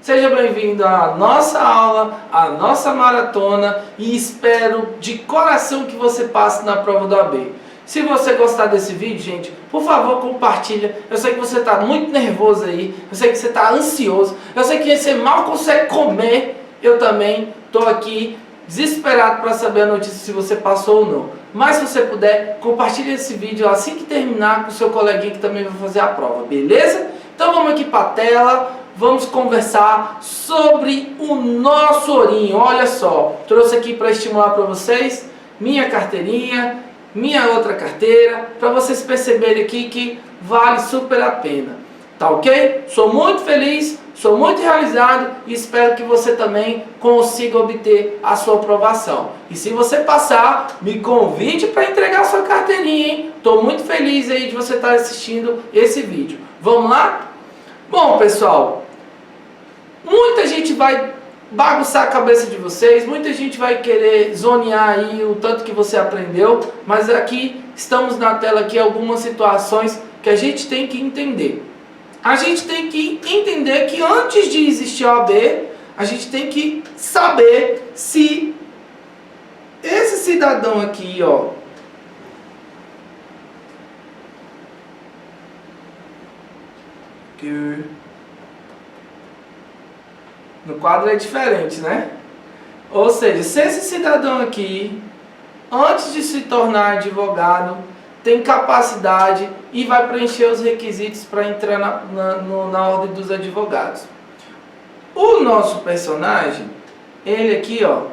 Seja bem-vindo à nossa aula, à nossa maratona e espero de coração que você passe na prova do AB. Se você gostar desse vídeo, gente, por favor, compartilha. Eu sei que você está muito nervoso aí, eu sei que você está ansioso, eu sei que você mal consegue comer. Eu também estou aqui desesperado para saber a notícia se você passou ou não. Mas se você puder, compartilhe esse vídeo assim que terminar com o seu coleguinha que também vai fazer a prova, beleza? Então vamos aqui para a tela, vamos conversar sobre o nosso ourinho. Olha só, trouxe aqui para estimular para vocês minha carteirinha, minha outra carteira, para vocês perceberem aqui que vale super a pena. Tá ok? Sou muito feliz, sou muito realizado e espero que você também consiga obter a sua aprovação. E se você passar, me convide para entregar a sua carteirinha, hein? Estou muito feliz aí de você estar assistindo esse vídeo. Vamos lá? Bom, pessoal, muita gente vai bagunçar a cabeça de vocês, muita gente vai querer zonear aí o tanto que você aprendeu, mas aqui estamos na tela aqui algumas situações que a gente tem que entender. A gente tem que entender que antes de existir a OAB, a gente tem que saber se esse cidadão aqui, ó, que no quadro é diferente, né? Ou seja, se esse cidadão aqui, antes de se tornar advogado, tem capacidade e vai preencher os requisitos para entrar na ordem dos advogados. O nosso personagem, ele aqui, ó,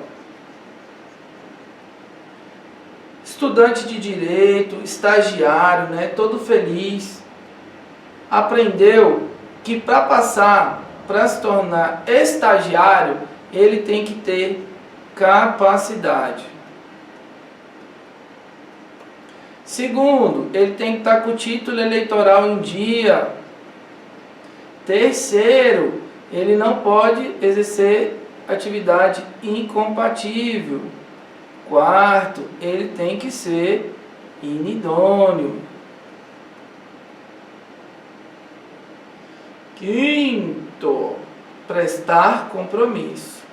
estudante de direito, estagiário, né, todo feliz, aprendeu que para passar, para se tornar estagiário, ele tem que ter capacidade. Segundo, ele tem que estar com o título eleitoral em dia. Terceiro, ele não pode exercer atividade incompatível. Quarto, ele tem que ser inidôneo. Quinto, prestar compromisso.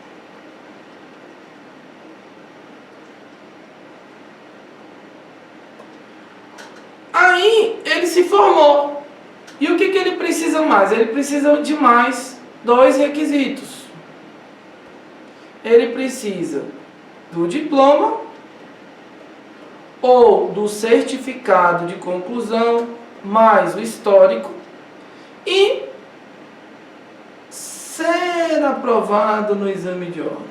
Aí ele se formou. E o que ele precisa mais? Ele precisa de mais dois requisitos. Ele precisa do diploma ou do certificado de conclusão, mais o histórico, e ser aprovado no exame de ordem.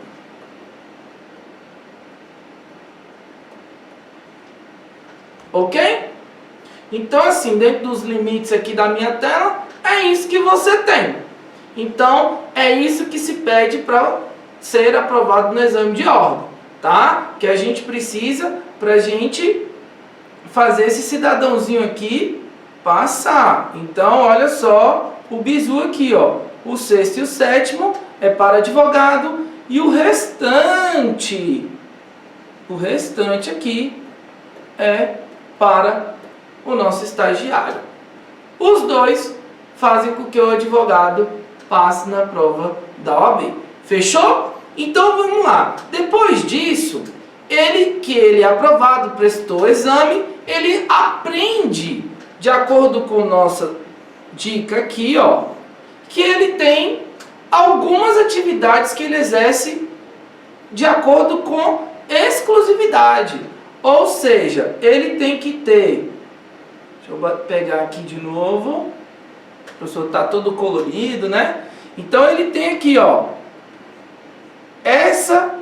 Ok? Então, assim, dentro dos limites aqui da minha tela, é isso que você tem. Então, é isso que se pede para ser aprovado no exame de ordem, tá? Que a gente precisa para a gente fazer esse cidadãozinho aqui passar. Então, olha só o bizu aqui, ó. O sexto e o sétimo é para advogado e o restante aqui é para o nosso estagiário. Os dois fazem com que o advogado passe na prova da OAB. Fechou? Então vamos lá. Depois disso, ele é aprovado, prestou o exame, ele aprende, de acordo com nossa dica aqui, ó, que ele tem algumas atividades que ele exerce de acordo com exclusividade. Ou seja, ele tem que ter... Deixa eu pegar aqui de novo. O professor está todo colorido, né? Então ele tem aqui, ó, essa.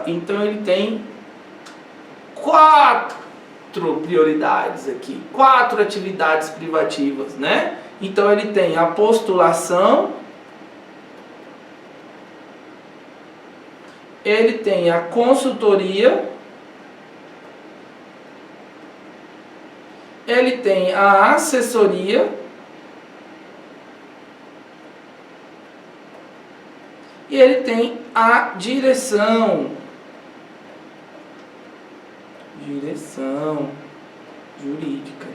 Então ele tem 4 prioridades aqui, 4 atividades privativas, né? Então ele tem a postulação, ele tem a consultoria, ele tem a assessoria e ele tem a direção jurídica.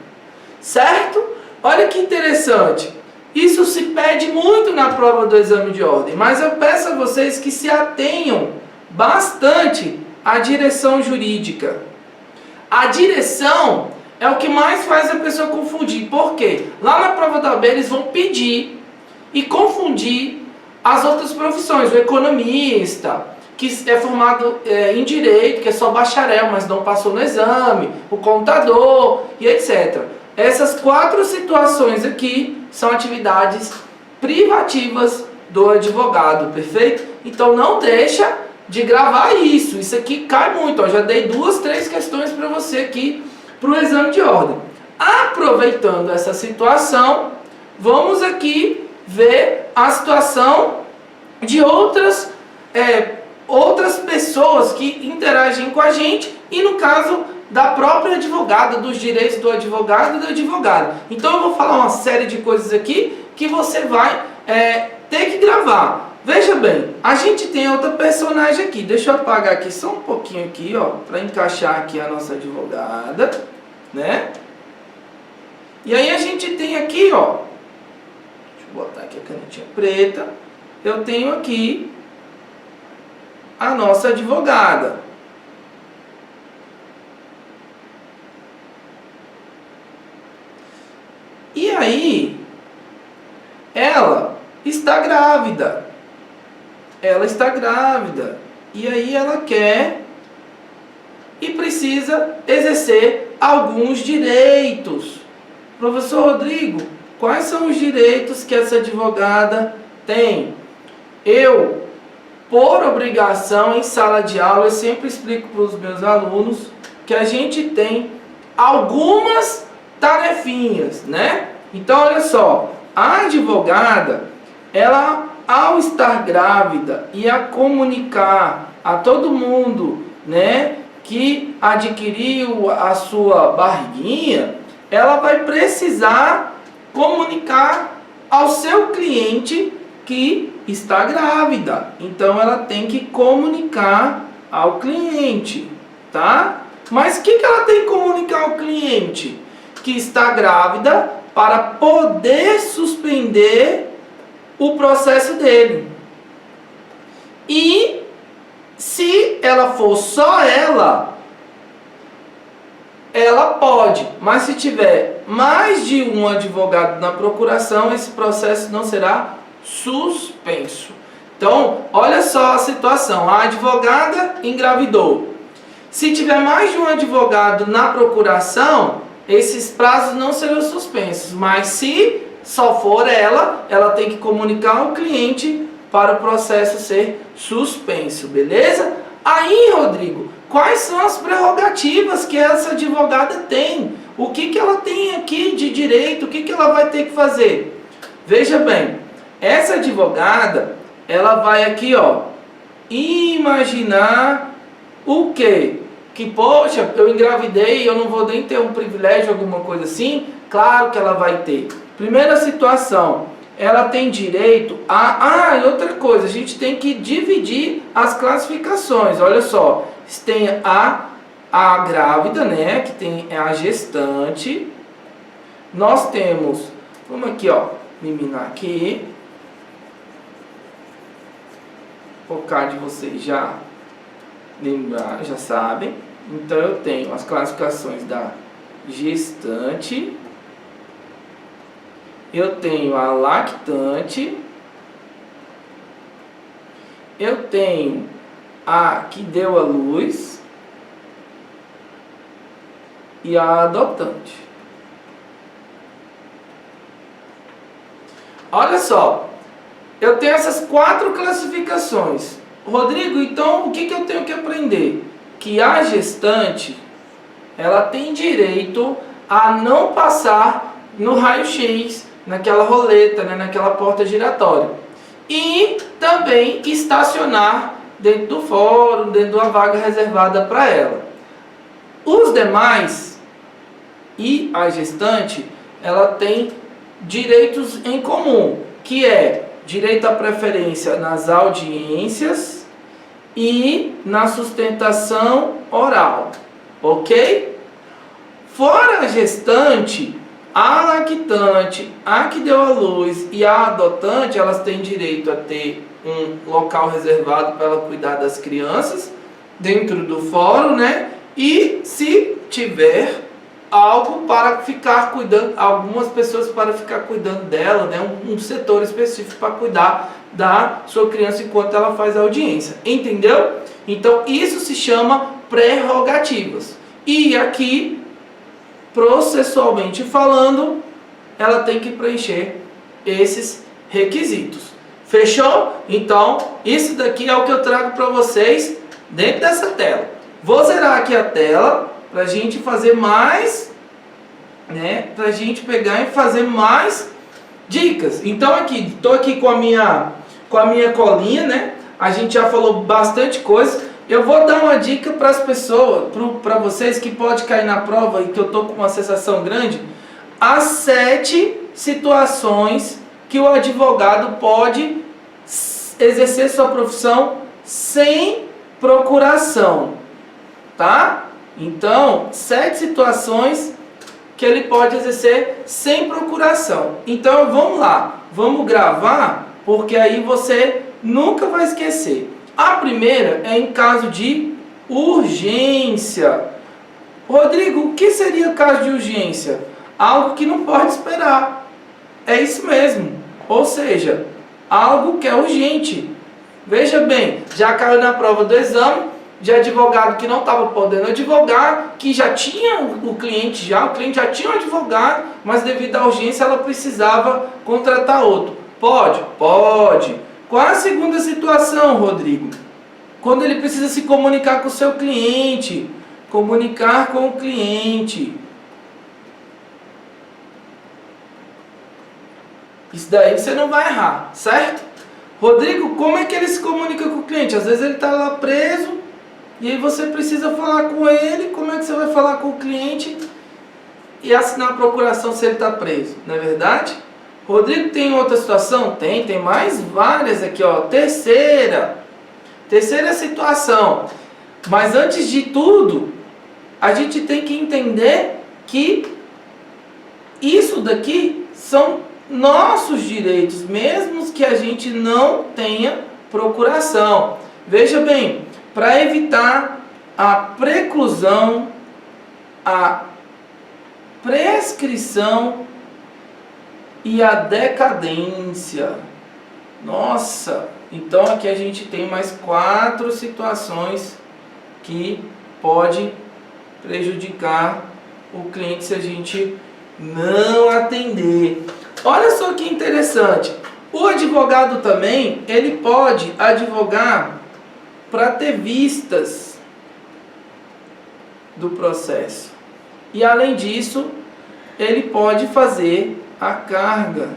Certo? Olha que interessante. Isso se pede muito na prova do exame de ordem, mas eu peço a vocês que se atenham bastante à direção jurídica. A direção é o que mais faz a pessoa confundir. Por quê? Lá na prova da OAB eles vão pedir e confundir as outras profissões. O economista, que é formado em direito, que é só bacharel, mas não passou no exame, o contador e etc. Essas 4 situações aqui são atividades privativas do advogado, perfeito? Então não deixa de gravar isso. Isso aqui cai muito. Já dei 2, 3 questões para você aqui para o exame de ordem. Aproveitando essa situação, vamos aqui ver a situação de outras pessoas que interagem com a gente e no caso da própria advogada, dos direitos do advogado e da advogada. Então eu vou falar uma série de coisas aqui que você vai ter que gravar. Veja bem, a gente tem outra personagem aqui. Deixa eu apagar aqui só um pouquinho aqui, ó, para encaixar aqui a nossa advogada, né? E aí a gente tem aqui, ó, deixa eu botar aqui a canetinha preta. Eu tenho aqui a nossa advogada. E aí, ela está grávida. Ela está grávida. E aí ela quer e precisa exercer alguns direitos. Professor Rodrigo, quais são os direitos que essa advogada tem? Eu, por obrigação, em sala de aula, eu sempre explico para os meus alunos que a gente tem algumas tarefinhas, né? Então, olha só, a advogada, ela, ao estar grávida e a comunicar a todo mundo, né, que adquiriu a sua barriguinha, ela vai precisar comunicar ao seu cliente que está grávida. Então ela tem que comunicar ao cliente, tá? Mas o que ela tem que comunicar ao cliente? Que está grávida para poder suspender o processo dele. E se ela for só ela pode, mas se tiver mais de um advogado na procuração, esse processo não será suspenso. Então, olha só a situação. A advogada engravidou. Se tiver mais de um advogado na procuração, esses prazos não serão suspensos. Mas se só for ela tem que comunicar ao cliente para o processo ser suspenso, beleza? Aí, Rodrigo, quais são as prerrogativas que essa advogada tem? O que ela tem aqui de direito? O que ela vai ter que fazer? Veja bem, essa advogada, ela vai aqui, ó, imaginar o quê? Que, poxa, eu engravidei, eu não vou nem ter um privilégio, alguma coisa assim? Claro que ela vai ter. Primeira situação, ela tem direito a... e outra coisa, a gente tem que dividir as classificações. Olha só, tem a grávida, né, que tem a gestante. Nós temos, vamos aqui, ó, eliminar aqui. Focar de vocês já lembrar, já sabem. Então eu tenho as classificações da gestante, eu tenho a lactante, eu tenho a que deu à luz e a adotante. Olha só, eu tenho essas 4 classificações. Rodrigo, então o que eu tenho que aprender? Que a gestante, ela tem direito a não passar no raio-x, naquela roleta, né, naquela porta giratória. E também estacionar dentro do fórum, dentro de uma vaga reservada para ela. Os demais e a gestante, ela tem direitos em comum, que é direito à preferência nas audiências e na sustentação oral, ok? Fora a gestante, A lactante, a que deu à luz e a adotante, elas têm direito a ter um local reservado para ela cuidar das crianças dentro do fórum, né? E se tiver algo para ficar cuidando, algumas pessoas para ficar cuidando dela, né? Um setor específico para cuidar da sua criança enquanto ela faz a audiência. Entendeu? Então isso se chama prerrogativas. E aqui, processualmente falando, ela tem que preencher esses requisitos. Fechou? Então, isso daqui é o que eu trago para vocês dentro dessa tela. Vou zerar aqui a tela para a gente fazer mais, né? Para a gente pegar e fazer mais dicas. Então aqui, estou aqui com a minha colinha, né? A gente já falou bastante coisa. Eu vou dar uma dica para as pessoas, para vocês que pode cair na prova e que eu estou com uma sensação grande. As 7 situações que o advogado pode exercer sua profissão sem procuração, tá? Então, 7 situações que ele pode exercer sem procuração. Então, vamos lá, vamos gravar, porque aí você nunca vai esquecer. A primeira é em caso de urgência. Rodrigo, o que seria caso de urgência? Algo que não pode esperar. É isso mesmo. Ou seja, algo que é urgente. Veja bem, já caiu na prova do exame de advogado que não estava podendo advogar, que já tinha o cliente já tinha um advogado, mas devido à urgência ela precisava contratar outro. Pode? Pode. Qual a segunda situação, Rodrigo? Quando ele precisa se comunicar com o seu cliente. Comunicar com o cliente. Isso daí você não vai errar, certo? Rodrigo, como é que ele se comunica com o cliente? Às vezes ele está lá preso e aí você precisa falar com ele. Como é que você vai falar com o cliente e assinar a procuração se ele está preso? Não é verdade? Rodrigo, tem outra situação? Tem mais várias aqui, ó. Terceira situação. Mas antes de tudo, a gente tem que entender que isso daqui são nossos direitos, mesmo que a gente não tenha procuração. Veja bem, para evitar a preclusão, a prescrição e a decadência. Nossa, então aqui a gente tem mais 4 situações que pode prejudicar o cliente se a gente não atender. Olha só que interessante. O advogado também, ele pode advogar para ter vistas do processo. E além disso, ele pode fazer a carga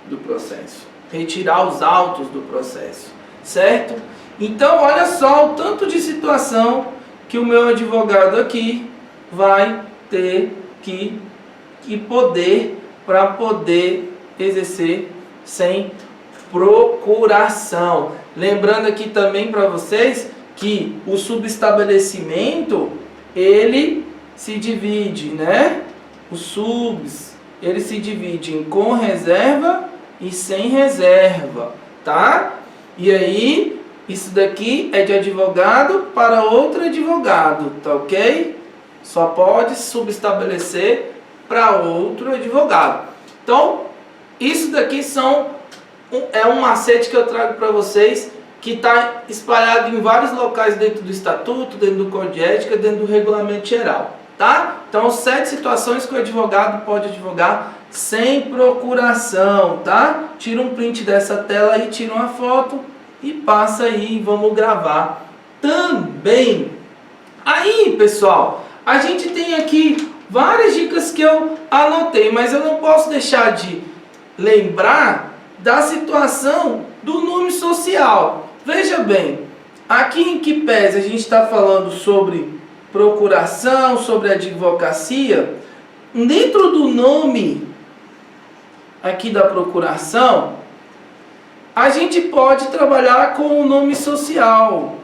do processo, retirar os autos do processo, certo? Então, olha só o tanto de situação que o meu advogado aqui vai ter que poder para poder exercer sem procuração. Lembrando aqui também para vocês que o subestabelecimento, ele se divide, né? Os subs, ele se divide em com reserva e sem reserva, tá? E aí, isso daqui é de advogado para outro advogado, tá ok? Só pode subestabelecer para outro advogado. Então, isso daqui é um macete que eu trago para vocês, que está espalhado em vários locais dentro do estatuto, dentro do código de ética, dentro do regulamento geral, tá? Então, 7 situações que o advogado pode advogar sem procuração, tá? Tira um print dessa tela aí, tira uma foto e passa aí, vamos gravar também. Aí, pessoal, a gente tem aqui várias dicas que eu anotei, mas eu não posso deixar de lembrar da situação do nome social. Veja bem, aqui em que pese a gente está falando sobre procuração, sobre advocacia, dentro do nome aqui da procuração, a gente pode trabalhar com o nome social.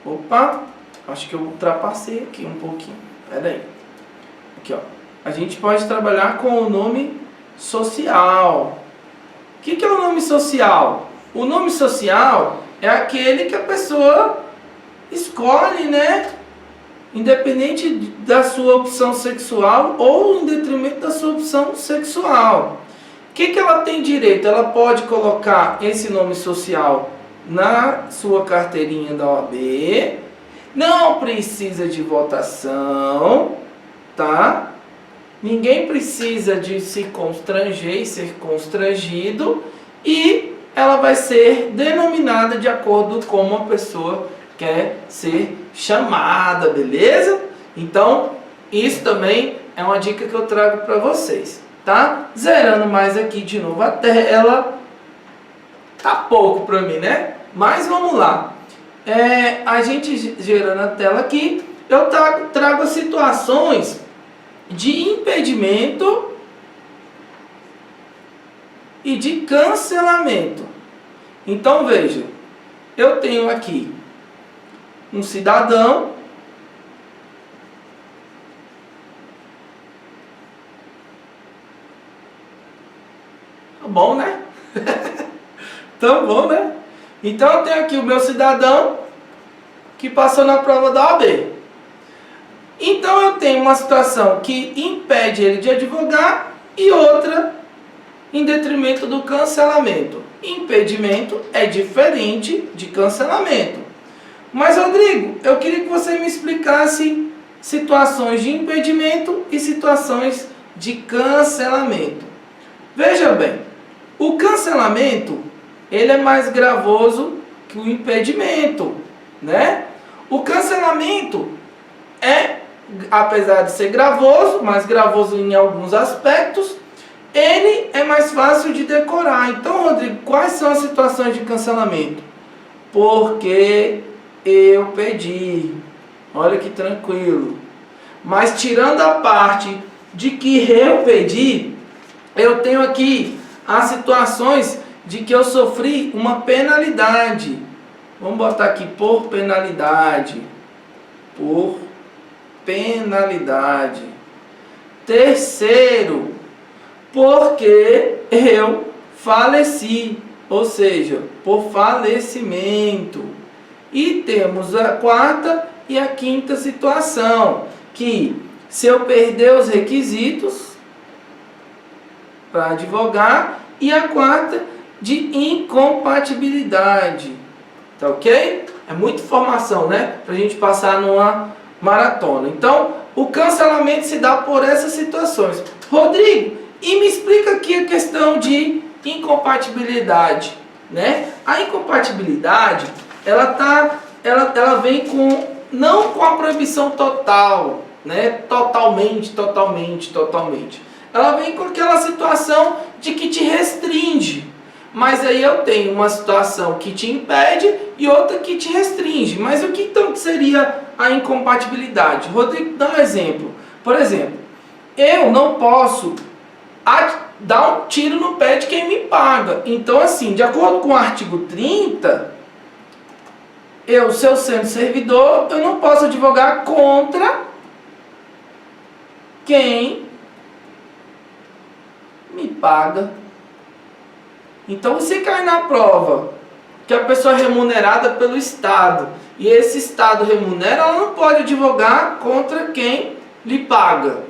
Opa! Acho que eu ultrapassei aqui um pouquinho. Pera aí. Aqui, ó. A gente pode trabalhar com o nome social. O que é o nome social? O nome social é aquele que a pessoa escolhe, né? Independente da sua opção sexual ou em detrimento da sua opção sexual. O que ela tem direito? Ela pode colocar esse nome social na sua carteirinha da OAB. Não precisa de votação, tá? Ninguém precisa de se constranger e ser constrangido. E ela vai ser denominada de acordo com como a pessoa quer ser chamada, beleza? Então, isso também é uma dica que eu trago para vocês, tá? Zerando mais aqui de novo a tela. Tá pouco para mim, né? Mas vamos lá. A gente gerando a tela aqui, eu trago situações de impedimento e de cancelamento. Então, veja, eu tenho aqui um cidadão tá bom, né? Tão bom, né? Então eu tenho aqui o meu cidadão que passou na prova da OAB. Então eu tenho uma situação que impede ele de advogar e outra em detrimento do cancelamento. Impedimento é diferente de cancelamento. Mas, Rodrigo, eu queria que você me explicasse situações de impedimento e situações de cancelamento. Veja bem, o cancelamento, ele é mais gravoso que o impedimento, né? O cancelamento é, apesar de ser gravoso, mais gravoso em alguns aspectos, ele é mais fácil de decorar. Então, Rodrigo, quais são as situações de cancelamento? Porque eu pedi. Olha que tranquilo. Mas tirando a parte de que eu pedi, eu tenho aqui as situações de que eu sofri uma penalidade. Vamos botar aqui por penalidade. Por penalidade. Terceiro, porque eu faleci, ou seja, por falecimento. E temos a quarta e a quinta situação, que se eu perder os requisitos para advogar, e a quarta de incompatibilidade. Tá ok? É muita informação, né? Para a gente passar numa maratona. Então, o cancelamento se dá por essas situações. Rodrigo, e me explica aqui a questão de incompatibilidade, né? A incompatibilidade, ela vem não com a proibição total, né? Totalmente. Ela vem com aquela situação de que te restringe. Mas aí eu tenho uma situação que te impede e outra que te restringe. Mas o que então seria a incompatibilidade? Rodrigo, dá um exemplo. Por exemplo, eu não posso dar um tiro no pé de quem me paga. Então, assim, de acordo com o artigo 30, se eu sendo servidor, eu não posso advogar contra quem me paga. Então, se cai na prova que a pessoa é remunerada pelo Estado e esse Estado remunera, ela não pode advogar contra quem lhe paga.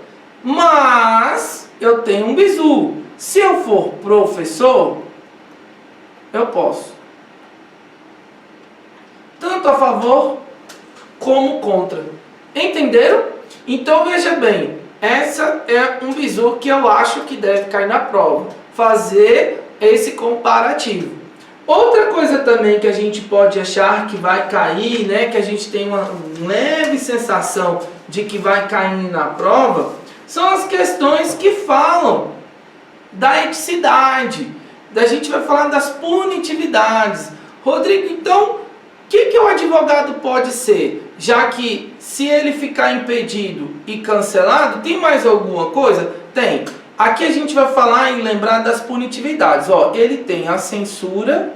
Mas eu tenho um bizu. Se eu for professor, eu posso. Tanto a favor como contra. Entenderam? Então veja bem, essa é um bizu que eu acho que deve cair na prova. Fazer esse comparativo. Outra coisa também que a gente pode achar que vai cair, né, que a gente tem uma leve sensação de que vai cair na prova, são as questões que falam da eticidade. A gente vai falar das punitividades. Rodrigo, então, o que o advogado pode ser? Já que se ele ficar impedido e cancelado, tem mais alguma coisa? Tem. Aqui a gente vai falar e lembrar das punitividades. Ó, ele tem a censura,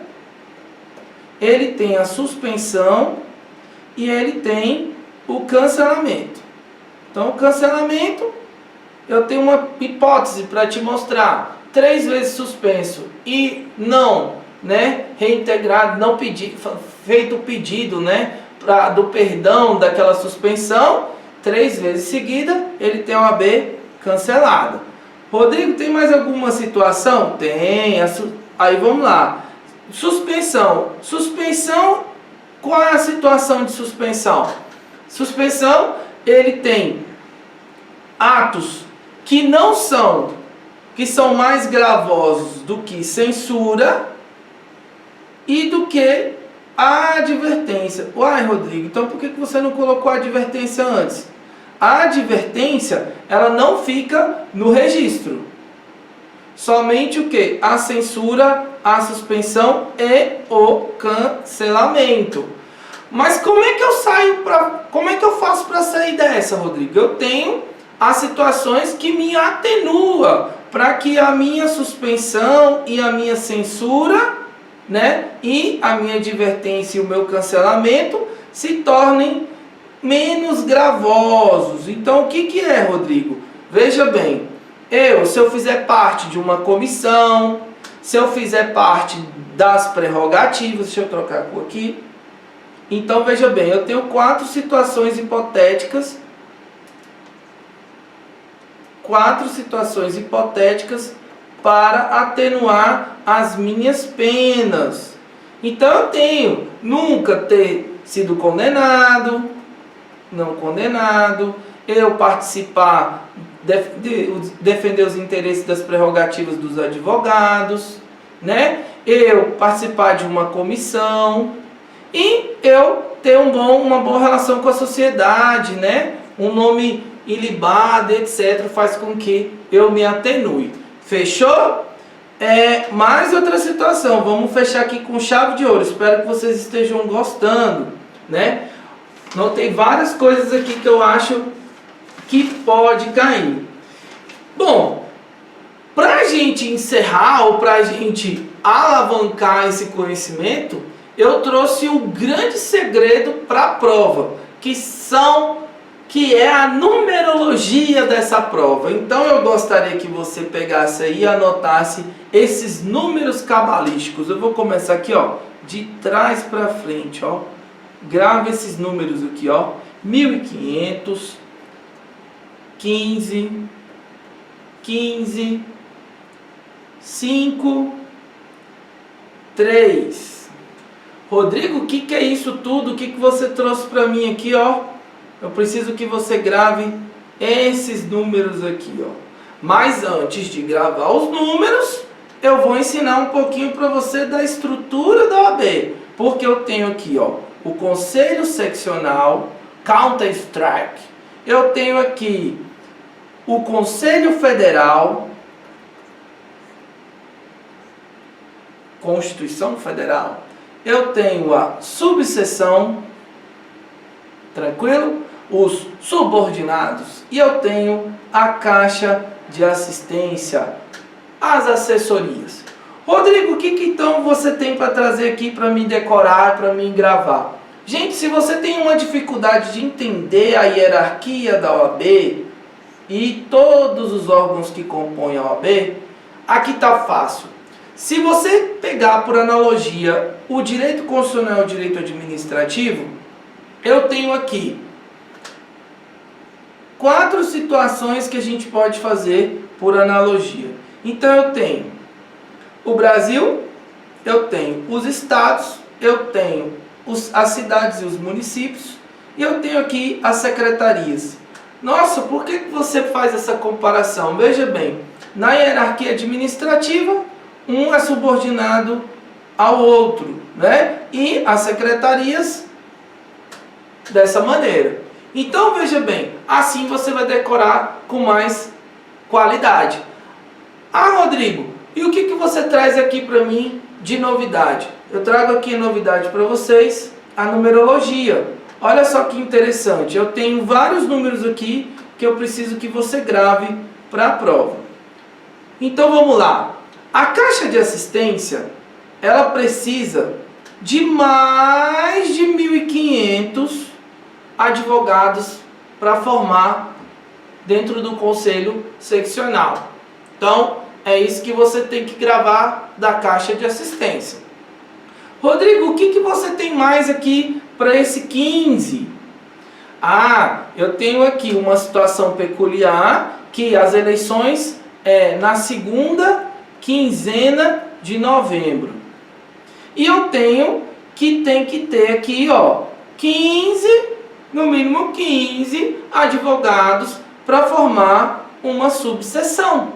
ele tem a suspensão e ele tem o cancelamento. Então, o cancelamento eu tenho uma hipótese para te mostrar. 3 vezes suspenso e não, né, reintegrado, não feito o pedido, né, do perdão daquela suspensão, 3 vezes seguida, ele tem uma OAB cancelada. Rodrigo, tem mais alguma situação? Tem. Aí vamos lá. Suspensão. Suspensão, qual é a situação de suspensão? Suspensão, ele tem atos que não são, que são mais gravosos do que censura e do que a advertência. Uai, Rodrigo, então por que você não colocou a advertência antes? A advertência, ela não fica no registro. Somente o que? A censura, a suspensão e o cancelamento. Mas como é que eu como é que eu faço para sair dessa, Rodrigo? Eu tenho as situações que me atenua para que a minha suspensão e a minha censura, né, e a minha advertência e o meu cancelamento se tornem menos gravosos. Então, o que é, Rodrigo? Veja bem, se eu fizer parte de uma comissão, se eu fizer parte das prerrogativas, deixa eu trocar a cor aqui. Então, veja bem, eu tenho 4 situações hipotéticas. 4 situações hipotéticas para atenuar as minhas penas. Então, eu tenho nunca ter sido condenado, não condenado, eu participar, defender os interesses das prerrogativas dos advogados, né? Eu participar de uma comissão e eu ter uma boa relação com a sociedade, né? Um nome ilibado, etc., faz com que eu me atenue. Fechou? Mais outra situação, vamos fechar aqui com chave de ouro, espero que vocês estejam gostando, né? Notei várias coisas aqui que eu acho que pode cair. Bom, para a gente encerrar ou para a gente alavancar esse conhecimento, eu trouxe o grande segredo para a prova, que é a numerologia dessa prova. Então eu gostaria que você pegasse aí e anotasse esses números cabalísticos. Eu vou começar aqui, ó, de trás para frente, ó. Grava esses números aqui, ó. 1500, 15, 15, 5, 3. Rodrigo, o que é isso tudo? O que você trouxe para mim aqui, ó? Eu preciso que você grave esses números aqui, ó. Mas antes de gravar os números, eu vou ensinar um pouquinho para você da estrutura da OAB. Porque eu tenho aqui, ó, o Conselho Seccional, Counter Strike. Eu tenho aqui o Conselho Federal, Constituição Federal. Eu tenho a subseção, tranquilo? Os subordinados. E eu tenho a Caixa de Assistência, as assessorias. Rodrigo, o que então você tem para trazer aqui para me decorar, para me gravar? Gente, se você tem uma dificuldade de entender a hierarquia da OAB e todos os órgãos que compõem a OAB, aqui está fácil. Se você pegar por analogia o direito constitucional e o direito administrativo, eu tenho aqui 4 situações que a gente pode fazer por analogia. Então eu tenho o Brasil, eu tenho os estados, eu tenho as cidades e os municípios, e eu tenho aqui as secretarias. Nossa, por que você faz essa comparação? Veja bem, na hierarquia administrativa, um é subordinado ao outro, né? E as secretarias dessa maneira. Então veja bem, assim você vai decorar com mais qualidade. Ah, Rodrigo, e o que você traz aqui para mim de novidade? Eu trago aqui a novidade para vocês, a numerologia. Olha só que interessante, eu tenho vários números aqui que eu preciso que você grave para a prova. Então vamos lá. A Caixa de Assistência, ela precisa de mais de 1.500 advogados para formar dentro do conselho seccional. Então, é isso que você tem que gravar da caixa de assistência. Rodrigo, o que você tem mais aqui para esse 15? Ah, eu tenho aqui uma situação peculiar, que as eleições é na segunda quinzena de novembro. E eu tenho que tem que ter aqui, ó, 15, no mínimo 15 advogados para formar uma subseção.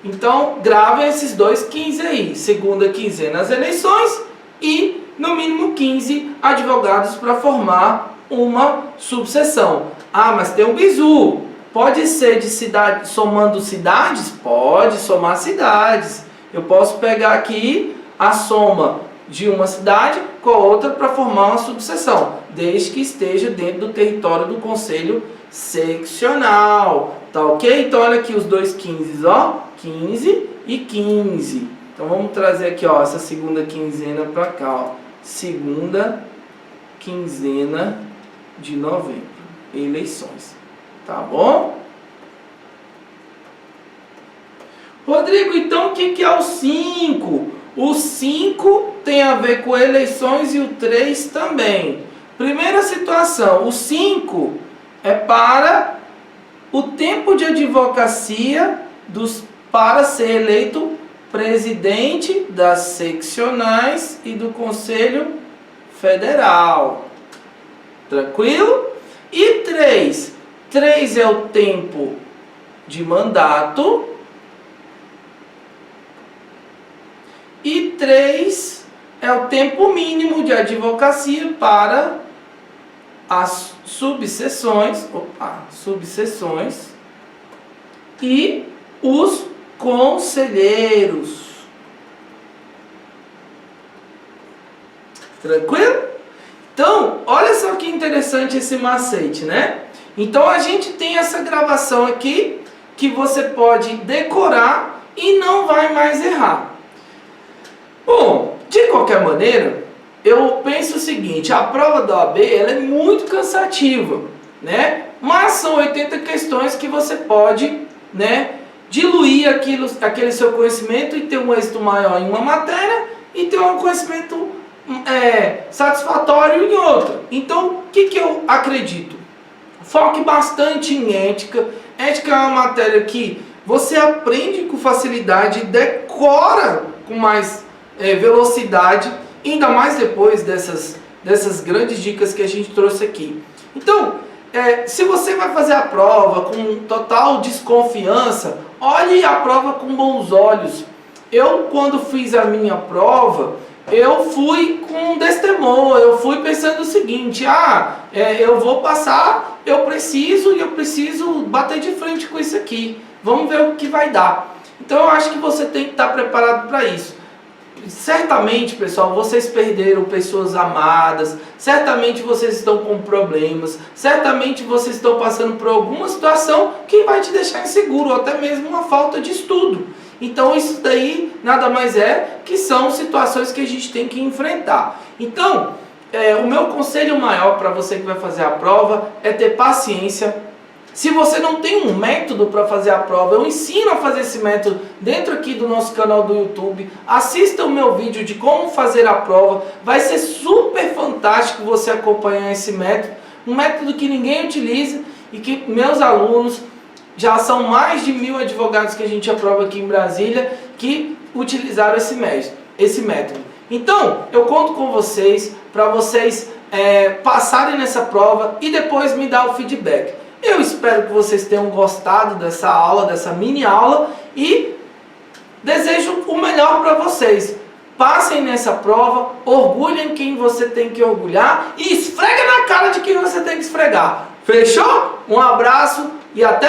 Então, gravem esses dois 15 aí. Segunda quinzena as eleições e, no mínimo, 15 advogados para formar uma subseção. Ah, mas tem um bizu. Pode ser de cidade, somando cidades? Pode somar cidades. Eu posso pegar aqui a soma de uma cidade com a outra para formar uma subseção, desde que esteja dentro do território do conselho seccional. Tá ok? Então, olha aqui os dois 15, ó. 15 e 15. Então, vamos trazer aqui, ó, essa segunda quinzena para cá, ó. Segunda quinzena de novembro. Eleições. Tá bom? Rodrigo, então o que é o 5? O 5 tem a ver com eleições e o 3 também. Primeira situação, o 5 é para o tempo de advocacia para ser eleito presidente das seccionais e do Conselho Federal. Tranquilo? E 3? 3 é o tempo de mandato. E 3 é o tempo mínimo de advocacia para as subseções e os conselheiros. Tranquilo? Então, olha só que interessante esse macete, né? Então, a gente tem essa gravação aqui que você pode decorar e não vai mais errar. Bom, de qualquer maneira, eu penso o seguinte, a prova da OAB ela é muito cansativa, né? Mas são 80 questões que você pode, né, diluir aquele seu conhecimento e ter um êxito maior em uma matéria e ter um conhecimento satisfatório em outra. Então, o que eu acredito? Foque bastante em ética. Ética é uma matéria que você aprende com facilidade, decora com mais velocidade, ainda mais depois dessas grandes dicas que a gente trouxe aqui. Então, se você vai fazer a prova com total desconfiança, olhe a prova com bons olhos. Eu, quando fiz a minha prova, eu fui com destemor, eu fui pensando o seguinte, eu vou passar, eu preciso bater de frente com isso aqui, vamos ver o que vai dar. Então eu acho que você tem que estar preparado para isso. Certamente, pessoal, vocês perderam pessoas amadas, certamente vocês estão com problemas, certamente vocês estão passando por alguma situação que vai te deixar inseguro, ou até mesmo uma falta de estudo. Então isso daí nada mais é que são situações que a gente tem que enfrentar. Então, o meu conselho maior para você que vai fazer a prova é ter paciência. Se você não tem um método para fazer a prova, eu ensino a fazer esse método dentro aqui do nosso canal do YouTube. Assista o meu vídeo de como fazer a prova. Vai ser super fantástico você acompanhar esse método. Um método que ninguém utiliza e que meus alunos, já são mais de 1000 advogados que a gente aprova aqui em Brasília, que utilizaram esse método. Então, eu conto com vocês, para vocês passarem nessa prova e depois me dar o feedback. Eu espero que vocês tenham gostado dessa aula, dessa mini aula, e desejo o melhor para vocês. Passem nessa prova, orgulhem quem você tem que orgulhar e esfrega na cara de quem você tem que esfregar. Fechou? Um abraço e até